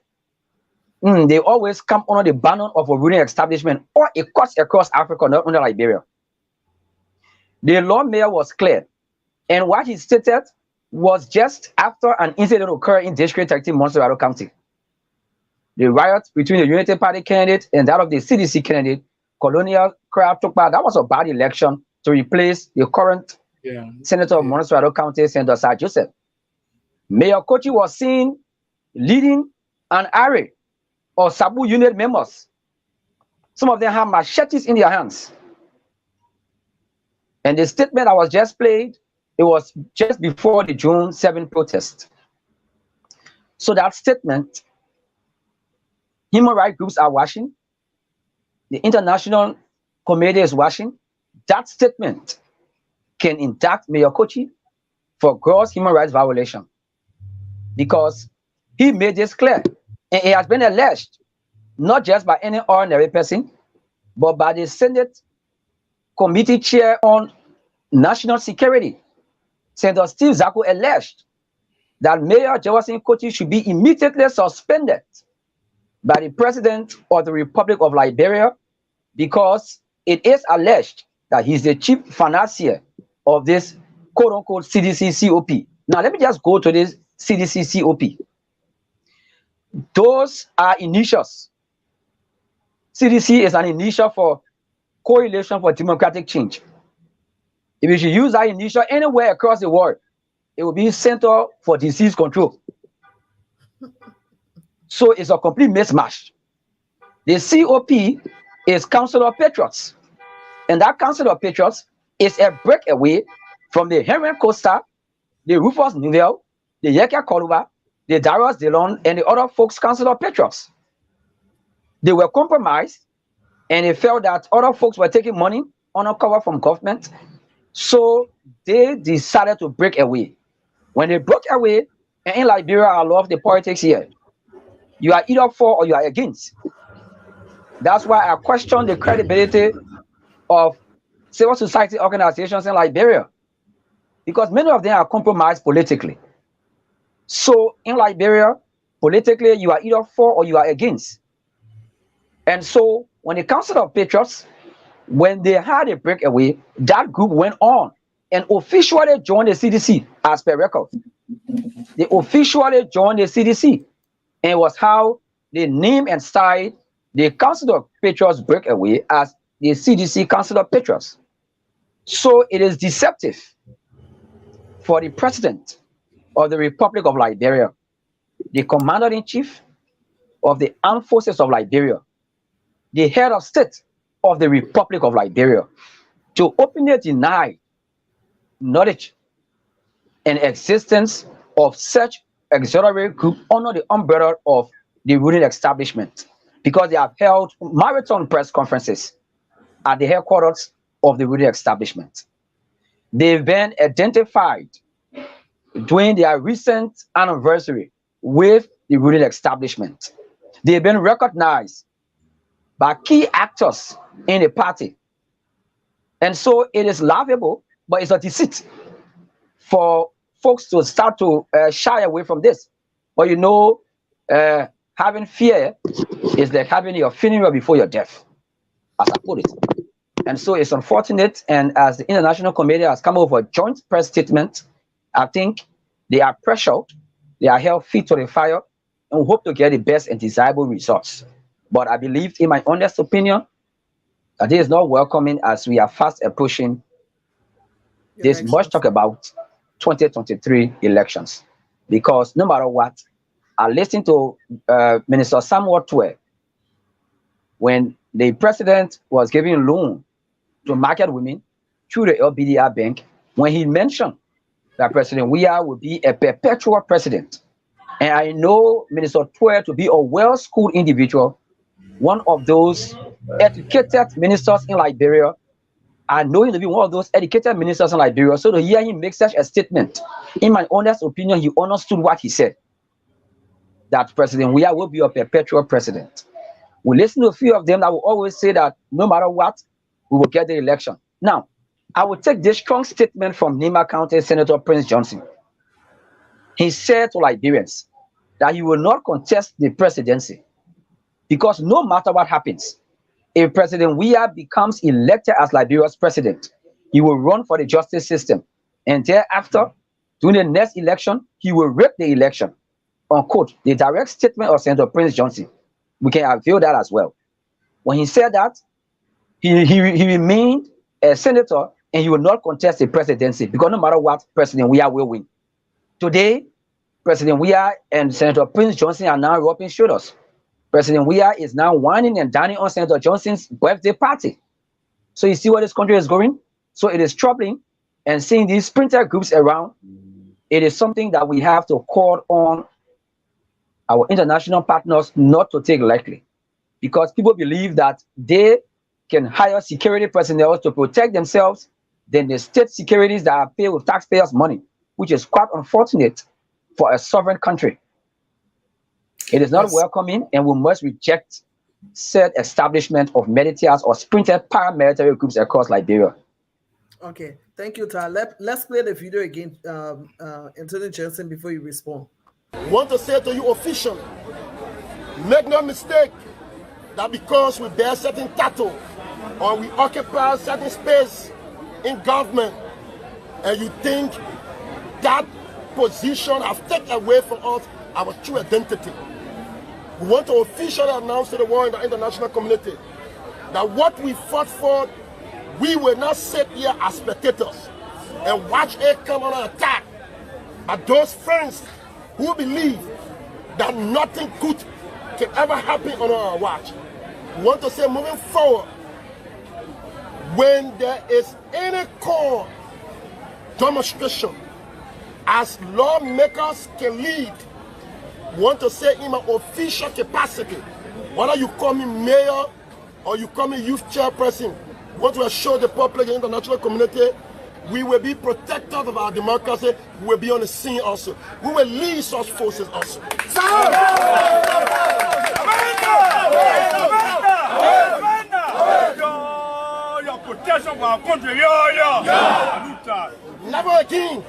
come under the banner of a ruling establishment, or it cuts across Africa, not under Liberia. The Lord Mayor was clear, and what he stated was just after an incident occurred in District 13, Montserrat County. The riot between the Unity Party candidate and that of the CDC candidate, Colonial Crab Tukpa, that was a bad election to replace the current Senator of Montserrat County, Senator Sir Joseph. Mayor Kochi was seen leading an array of Sabu unit members. Some of them have machetes in their hands. And the statement that was just played, it was just before the June 7 protest. So that statement, human rights groups are watching, the international community is watching. That statement can indict Mayor Kochi for gross human rights violation, because he made this clear, and it has been alleged not just by any ordinary person, but by the Senate Committee Chair on National Security, Senator Steve Zako, alleged that Mayor Jefferson Kochi should be immediately suspended by the President of the Republic of Liberia, because it is alleged that he's the chief financier of this quote-unquote CDC-COP. Now, let me just go to this CDC-COP. Those are initials. CDC is an initial for Coalition for Democratic Change. If you should use that initial anywhere across the world, it will be Center for Disease Control. So it's a complete mismatch. The COP is Council of Patriots. And that Council of Patriots is a breakaway from the Henry Costa, the Rufus Newell, the Yeka Koluba, the Darius Dillon, and the other folks' Council of Patriots. They were compromised and they felt that other folks were taking money undercover from government, so they decided to break away. When they broke away, and in Liberia, I love the politics here. You are either for or you are against. That's why I question the credibility of civil society organizations in Liberia, because many of them are compromised politically. So in Liberia, politically, you are either for or you are against. And so when the Council of Patriots, when they had a breakaway, that group went on and officially joined the CDC as per record. They officially joined the CDC, and it was how they named and styled the Council of Patriots breakaway as the CDC Council of Patriots. So it is deceptive for the President of the Republic of Liberia, the Commander-in-Chief of the Armed Forces of Liberia, the Head of State of the Republic of Liberia, to openly deny knowledge and existence of such auxiliary group under the umbrella of the ruling establishment, because they have held marathon press conferences at the headquarters of the ruling establishment. They've been identified during their recent anniversary with the ruling establishment. They've been recognized by key actors in the party. And so it is laughable, but it's a deceit for folks to start to shy away from this. But you know, having fear is like having your funeral before your death, as I put it. And so it's unfortunate. And as the International Committee has come over a joint press statement, I think they are pressured, they are held feet to the fire, and we hope to get the best and desirable results. But I believe, in my honest opinion, that it is not welcoming as we are fast approaching this much talk about 2023 elections. Because no matter what, I listened to Minister Samuel Twe when the president was giving loan to market women through the LBDR Bank, when he mentioned that President Weah would be a perpetual president. And I know Minister Twe to be a well-schooled individual, one of those educated ministers in Liberia. I know him to be one of those educated ministers in Liberia. So to hear him make such a statement, in my honest opinion, he understood what he said, that President Weah will be a perpetual president. We listen to a few of them that will always say that no matter what, we will get the election. Now, I will take this strong statement from Nima County Senator Prince Johnson. He said to Liberians that he will not contest the presidency, because no matter what happens, if President Weah becomes elected as Liberia's president, he will run for the justice system. And thereafter, during the next election, he will rig the election. Unquote, the direct statement of Senator Prince Johnson. We can avail that as well. When he said that, he remained a senator and he will not contest the presidency, because no matter what, President Weah will win. Today, President Weah and Senator Prince Johnson are now rubbing shoulders. President Weah is now whining and dining on Senator Johnson's birthday party. So you see where this country is going? So it is troubling, and seeing these splinter groups around, it is something that we have to call on our international partners not to take lightly, because people believe that they can hire security personnel to protect themselves than the state securities that are paid with taxpayers' money, which is quite unfortunate for a sovereign country. It is not welcoming, and we must reject said establishment of militias or splinter paramilitary groups across Liberia. Okay, thank you, Tal. Let's play the video again, Anthony Jensen, before you respond. I want to say to you officially, make no mistake that because we bear certain title or we occupy certain space in government, and you think that position has taken away from us our true identity. We want to officially announce to the world and the international community that what we fought for, we will not sit here as spectators and watch it come on an attack. But those friends who believe that nothing good can ever happen on our watch, we want to say moving forward, when there is any call demonstration, as lawmakers can lead, we want to say in my official capacity, whether you call me mayor, or you come a youth chairperson, want to assure the public and international community, we will be protectors of our democracy. We will be on the scene also. We will lead such forces also. Your protection for our country. Never again,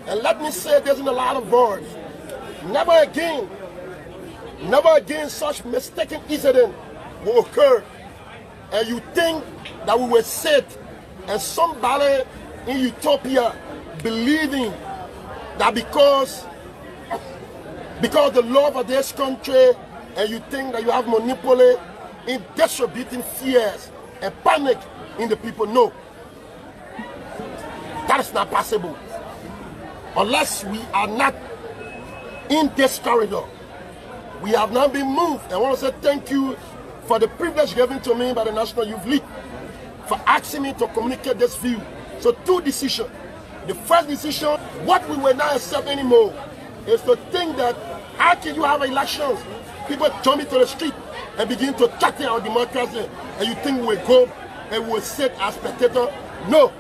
and let me say this in a lot of words, never again such mistaken incident will occur. And you think that we will sit and somebody in utopia believing that because the love of this country, and you think that you have monopoly in distributing fears and panic in the people. No, that is not possible unless we are not in this corridor. We have not been moved. I want to say thank you for the privilege given to me by the National Youth League for asking me to communicate this view. So 2 decisions. The first decision, what we will not accept anymore, is to think that how can you have elections, people jump into the street and begin to threaten our democracy, and you think we will go and we will sit as spectators? No.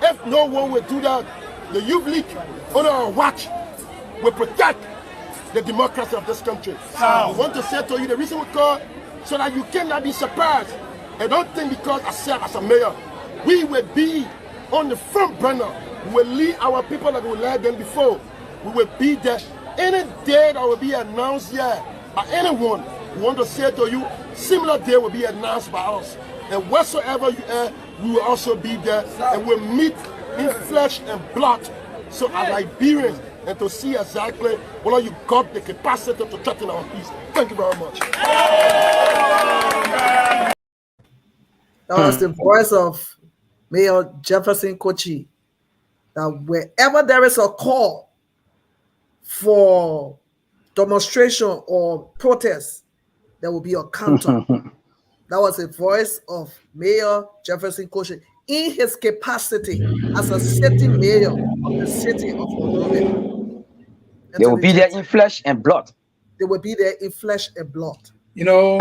If no one will do that, the Youth League under our watch will protect the democracy of this country. I want to say to you the reason we call so that you cannot be surprised. I don't think because I serve as a mayor, we will be on the front burner. We will lead our people like we led them before. We will be there. Any day that will be announced here by anyone, we want to say to you, similar day will be announced by us. And whatsoever you are, we will also be there, and we'll meet in flesh and blood. So as Liberians, and to see exactly whether you got the capacity to threaten our peace. Thank you very much. That was the voice of Mayor Jefferson Kochi. That wherever there is a call for demonstration or protest, there will be a counter. That was the voice of Mayor Jefferson Kochi in his capacity as a sitting mayor of the city of Monrovia. They will be there in flesh and blood. They will be there in flesh and blood. You know,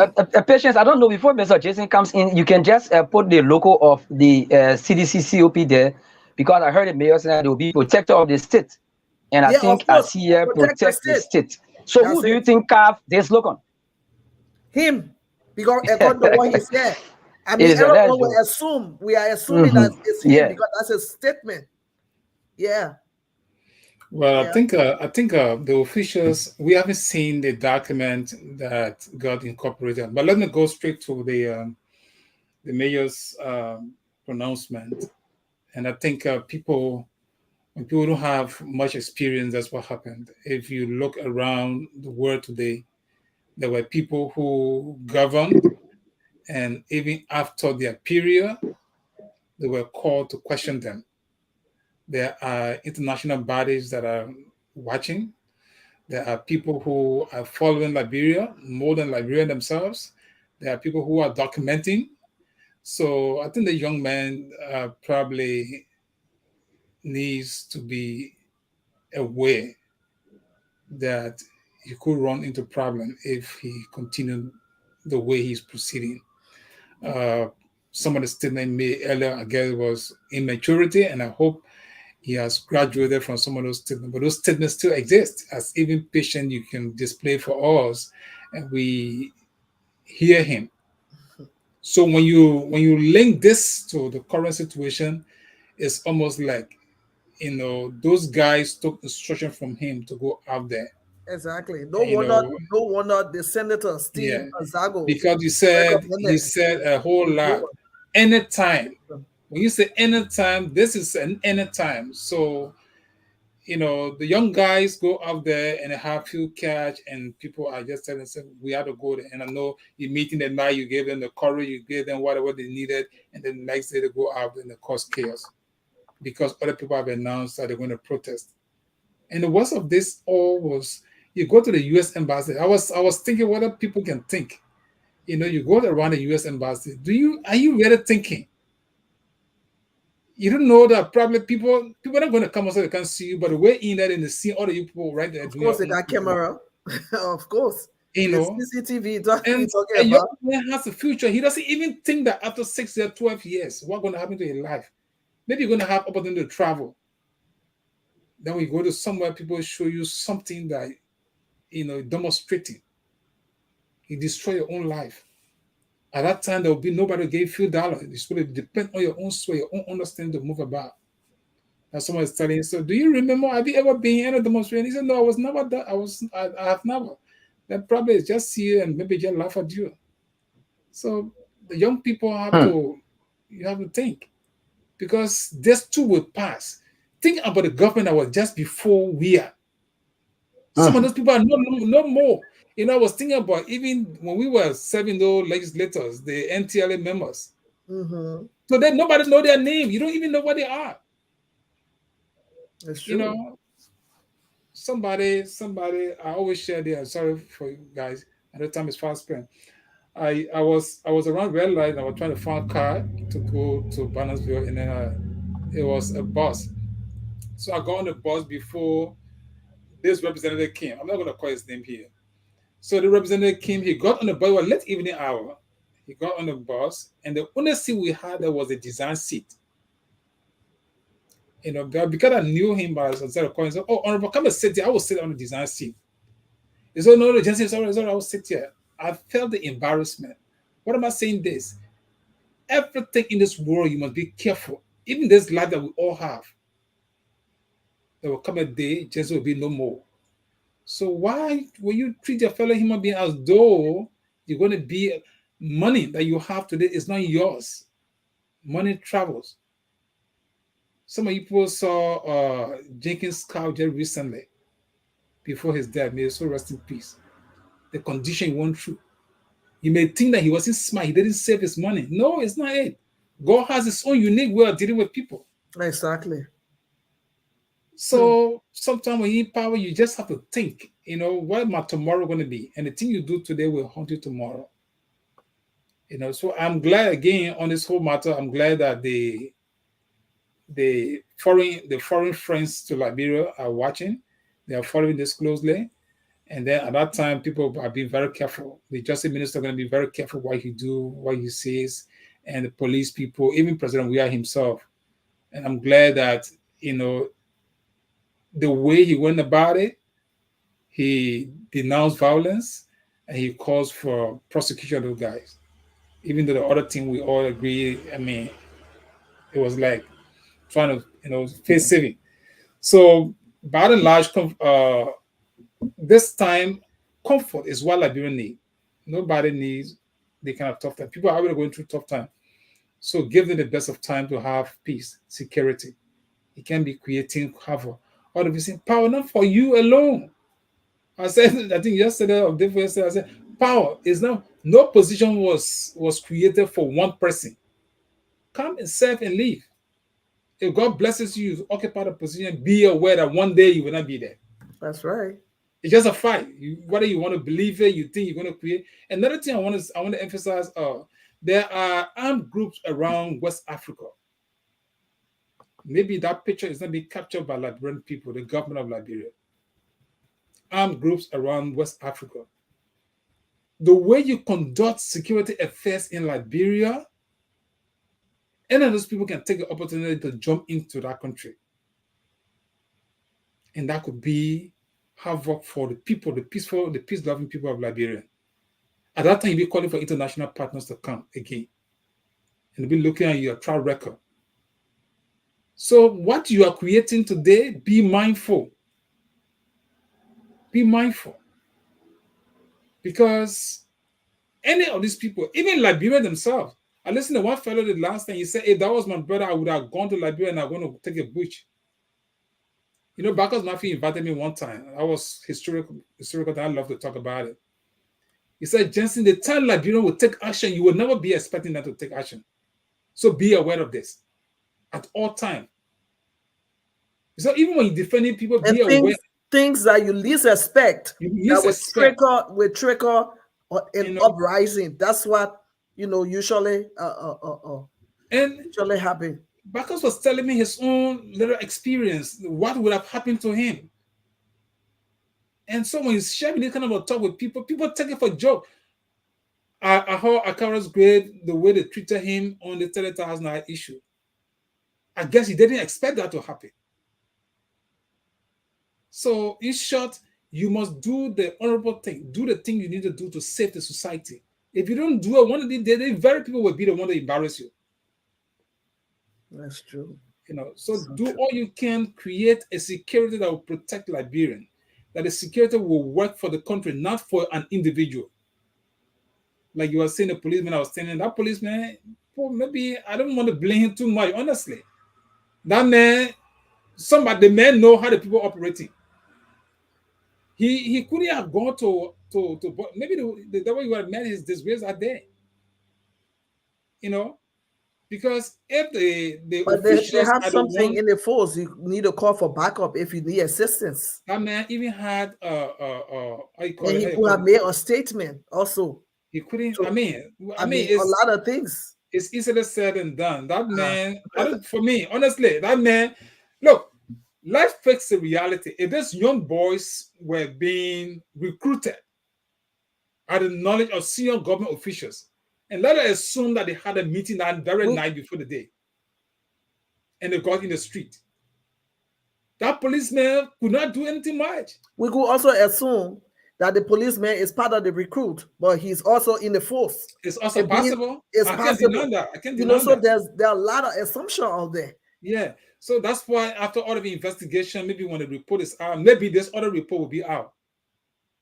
Patience, I don't know, before Mr. Jason comes in, you can just put the logo of the CDC-COP there, because I heard the mayor say that they will be protector of the state. And I think I see here protect the state. So who do you think carved this slogan? Him, because according to what he said. I mean, everyone will assume, we are assuming that it's him because that's a statement. Yeah. Well, I think the officials, we haven't seen the document that got incorporated. But let me go straight to the mayor's pronouncement. And I think when people don't have much experience, that's what happened. If you look around the world today, there were people who governed, and even after their period, they were called to question them. There are international bodies that are watching. There are people who are following Liberia more than Liberia themselves. There are people who are documenting. So I think the young man probably needs to be aware that he could run into problem if he continued the way he's proceeding. Some of the statement made earlier, I guess, was immaturity, and I hope he has graduated from some of those statements. But those statements still exist as even patient you can display for us, and we hear him. So when you link this to the current situation, it's almost like, those guys took instruction from him to go out there. Exactly. No wonder the senator Steve Azago, because he said a whole lot. Anytime. When you say anytime, this is an anytime. So, the young guys go out there and have few catch, and people are just telling them, we have to go there. And I know you're meeting them now, you gave them the courage, you gave them whatever they needed, and then the next day they go out and they cause chaos because other people have announced that they're going to protest. And the worst of this all was, you go to the U.S. embassy. I was thinking what other people can think. You go around the U.S. embassy. Are you really thinking? You don't know that probably people are not going to come outside, they can't see you, but the way in that and they see all the people right there. Of course, they got camera. Of course. you The know. CCTV talking And a young about. man has a future. He doesn't even think that after 6 years, 12 years, what's going to happen to his life? Maybe you're going to have opportunity to travel. Then we go to somewhere, people show you something that, demonstrating. You destroy your own life. At that time, there will be nobody who gave you $. It's going to depend on your own sway, your own understanding to move about. And someone is telling you, so do you remember, have you ever been in a demonstration? He said, no, I was never that. I have never. That probably is just see you and maybe just laugh at you. So the young people you have to think, because this too will pass. Think about the government that was just before we are. Some of those people are no more. I was thinking about even when we were serving those legislators, the NTLA members. Mm-hmm. So then nobody know their name. You don't even know what they are. It's true. Somebody, I always share there. Sorry for you guys. At the time it's fast spent. I was around red light and I was trying to find a car to go to Bannersville, and then it was a bus. So I got on the bus before this representative came. I'm not going to call his name here. So the representative came. He got on the bus. It was late evening hour. He got on the bus, and the only seat we had there was a design seat. Because I knew him by some of coins. Oh, Honorable, come and sit here. I will sit on the design seat. He said, no, just sorry, I will sit here. I felt the embarrassment. What am I saying this? Everything in this world, you must be careful. Even this life that we all have, there will come a day, Jesus will be no more. So why will you treat your fellow human being as though you're going to be money that you have today is not yours? Money travels. Some of you people saw Jenkins Cow just recently, before his death. May his soul rest in peace. The condition he went through. You may think that he wasn't smart, he didn't save his money. No, it's not it. God has his own unique way of dealing with people. Exactly. So sometimes when you power, you just have to think, what my tomorrow going to be? And the thing you do today will haunt you tomorrow. So I'm glad again on this whole matter. I'm glad that the foreign friends to Liberia are watching. They are following this closely. And then at that time, people are being very careful. The justice minister is going to be very careful what he do, what he says, and the police people, even President Weah himself. And I'm glad that, the way he went about it, he denounced violence and he calls for prosecution of those guys. Even though the other thing we all agree, it was like trying to, face saving. So by and large, this time, comfort is what Liberians need. Nobody needs the kind of tough time. People are already going through tough time. So give them the best of time to have peace, security. It can be creating havoc. All of this power, not for you alone. I said, I think yesterday or day before yesterday, I said, power is now, no position was created for one person. Come and serve and leave. If God blesses you to occupy the position, be aware that one day you will not be there. That's right. It's just a fight. Whether you want to believe it, you think you're going to create. Another thing I want to emphasize: there are armed groups around West Africa. Maybe that picture is not being captured by Liberian people, the government of Liberia. Armed groups around West Africa. The way you conduct security affairs in Liberia, any of those people can take the opportunity to jump into that country, and that could be havoc for the people, the peace-loving people of Liberia. At that time, you'll be calling for international partners to come again and be looking at your track record. So what you are creating today, be mindful. Be mindful. Because any of these people, even Liberia themselves, I listened to one fellow the last time, he said, if that was my brother, I would have gone to Liberia and I'm going to take a bush. Bacchus Murphy invited me one time. I was historical, I love to talk about it. He said, Jensen, the time Liberia will take action, you will never be expecting them to take action. So be aware of this at all times. So even when you're defending people, and be aware. Things that you least expect will trickle in uprising. That's what usually usually happen. Bacchus was telling me his own little experience, what would have happened to him. And so when he's sharing this kind of a talk with people, people take it for a joke. I heard Akara's grade, the way they treated him on the 30,000 issue. I guess he didn't expect that to happen. So in short, you must do the honorable thing, do the thing you need to do to save the society. If you don't do it, one of the days, very people will be the one to embarrass you. That's true. So do all you can, create a security that will protect Liberian, that the security will work for the country, not for an individual. Like you were saying, the policeman I was saying, that policeman, maybe I don't want to blame him too much, honestly. That man, the man know how the people operating. He couldn't have gone to maybe the way you had met his disgrace are there. Because if the But officials they have are something the in the force, you need to call for backup if you need assistance. That man even had how you call And it? he could have made a statement also. He couldn't. So, I mean, a lot of things. It's easily said and done. That man, for me, honestly, that man. Look, let's fix the reality. If these young boys were being recruited at the knowledge of senior government officials, and let us assume that they had a meeting that very night before the day, and they got in the street, that policeman could not do anything much. We could also assume that the policeman is part of the recruit, but he's also in the force. It's also possible. I can't deny that. I can't deny so that. there are a lot of assumptions out there. Yeah. So that's why after all of the investigation, maybe when the report is out, maybe this other report will be out.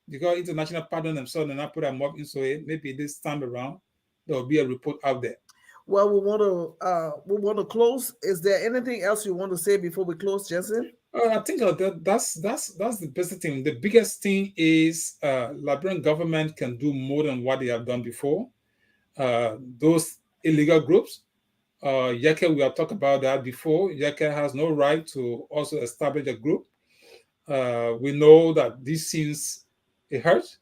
Because international partners themselves and not put a mob into it. Maybe this time around there will be a report out there. Well, we want to close. Is there anything else you want to say before we close, Jensen? I think that's the best thing. The biggest thing is Liberian government can do more than what they have done before. Those illegal groups, Yeke, we have talked about that before. Yeke has no right to also establish a group. We know that these things, it hurts.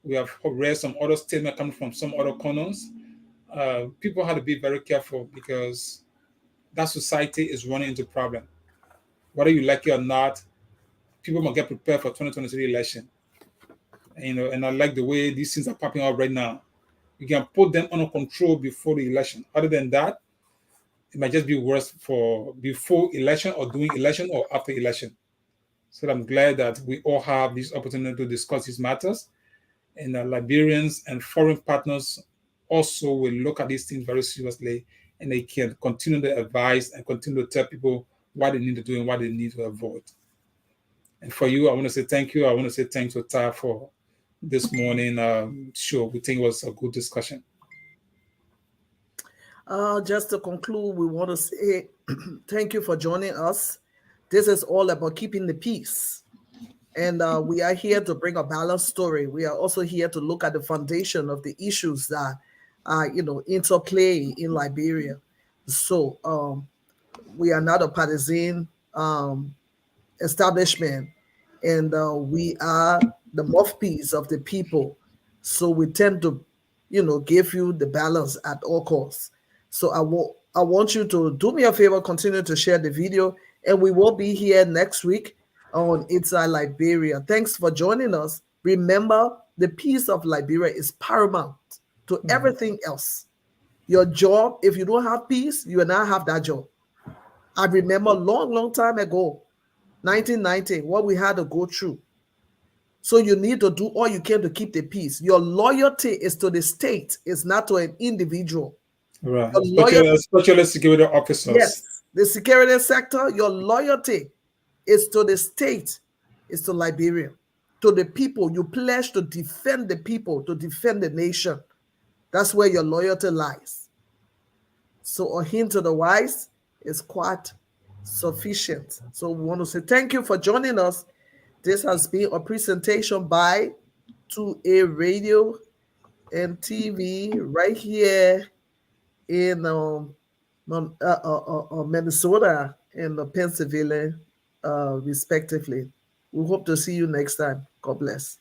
We have read some other statement coming from some other corners. People have to be very careful because that society is running into problem. Whether you like it or not, people must get prepared for 2023 election. And I like the way these things are popping up right now. You can put them under control before the election. Other than that, it might just be worse for before election or during election or after election. So I'm glad that we all have this opportunity to discuss these matters. And Liberians and foreign partners also will look at these things very seriously, and they can continue to advise and continue to tell people what they need to do and what they need to avoid. And for you, I want to say thank you. I want to say thanks to Ta for this morning show. We think it was a good discussion. Just to conclude, we want to say thank you for joining us. This is all about keeping the peace. And we are here to bring a balanced story. We are also here to look at the foundation of the issues that interplay in Liberia. So we are not a partisan establishment, and we are the mouthpiece of the people. So we tend to, give you the balance at all costs. So I want you to do me a favor, continue to share the video, and we will be here next week on Inside Liberia. Thanks for joining us. Remember, the peace of Liberia is paramount to everything else. Your job, if you don't have peace, you will not have that job. I remember long time ago, 1990, what we had to go through. So you need to do all you can to keep the peace. Your loyalty is to the state, it's not to an individual. Right. Especially security officers. Yes, the security sector, your loyalty is to the state, is to Liberia, to the people. You pledge to defend the people, to defend the nation. That's where your loyalty lies. So a hint to the wise is quite sufficient. So we want to say thank you for joining us. This has been a presentation by 2A Radio and TV right here in Minnesota and Pennsylvania, respectively. We hope to see you next time. God bless.